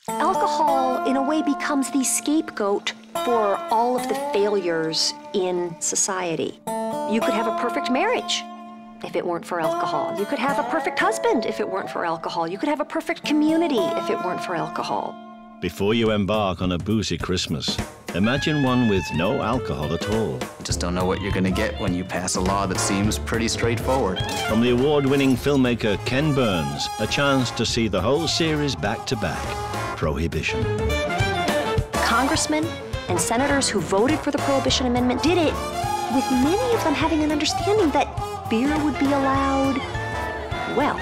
Alcohol, in a way, becomes the scapegoat for all of the failures in society. You could have a perfect marriage if it weren't for alcohol. You could have a perfect husband if it weren't for alcohol. You could have a perfect community if it weren't for alcohol. Before you embark on a boozy Christmas, imagine one with no alcohol at all. You just don't know what you're going to get when you pass a law that seems pretty straightforward. From the award-winning filmmaker Ken Burns, a chance to see the whole series back-to-back, Prohibition. Congressmen and senators who voted for the Prohibition Amendment did it with many of them having an understanding that beer would be allowed. Well,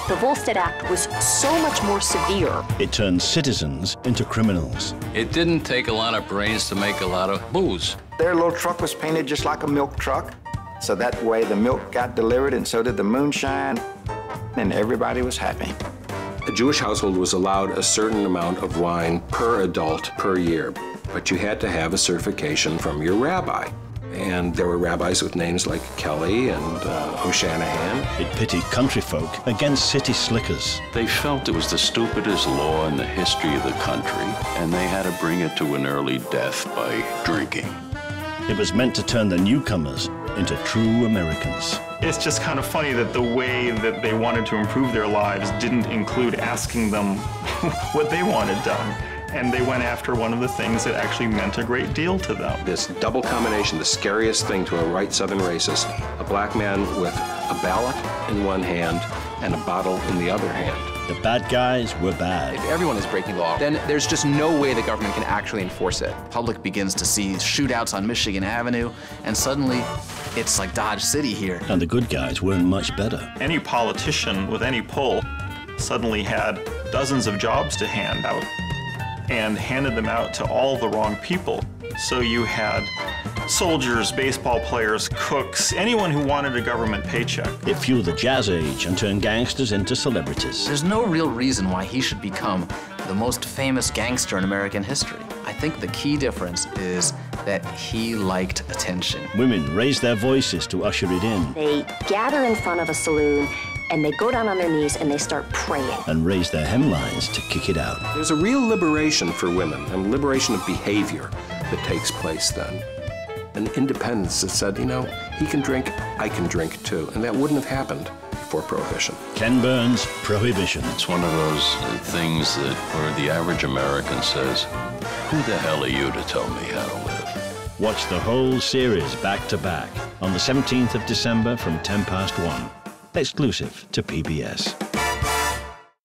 the Volstead Act was so much more severe. It turned citizens into criminals. It didn't take a lot of brains to make a lot of booze. Their little truck was painted just like a milk truck, so that way the milk got delivered and so did the moonshine, and everybody was happy. A Jewish household was allowed a certain amount of wine per adult per year, but you had to have a certification from your rabbi. And there were rabbis with names like Kelly and O'Shanahan. It pitted country folk against city slickers. They felt it was the stupidest law in the history of the country, and they had to bring it to an early death by drinking. It was meant to turn the newcomers into true Americans. It's just kind of funny that the way that they wanted to improve their lives didn't include asking them what they wanted done. And they went after one of the things that actually meant a great deal to them. This double combination, the scariest thing to a white Southern racist, a black man with a ballot in one hand and a bottle in the other hand. The bad guys were bad. If everyone is breaking law, then there's just no way the government can actually enforce it. The public begins to see shootouts on Michigan Avenue, and suddenly it's like Dodge City here. And the good guys weren't much better. Any politician with any pull suddenly had dozens of jobs to hand out, and handed them out to all the wrong people. So you had soldiers, baseball players, cooks, anyone who wanted a government paycheck. It fueled the jazz age and turned gangsters into celebrities. There's no real reason why he should become the most famous gangster in American history. I think the key difference is that he liked attention. Women raised their voices to usher it in. They gather in front of a saloon and they go down on their knees and they start praying. And raise their hemlines to kick it out. There's a real liberation for women and liberation of behavior that takes place then. An independence that said, you know, he can drink, I can drink too. And that wouldn't have happened before Prohibition. Ken Burns' Prohibition. It's one of those things that where the average American says, who the hell are you to tell me how to live? Watch the whole series back to back on the 17th of December from 1:10 past 1. Exclusive to PBS.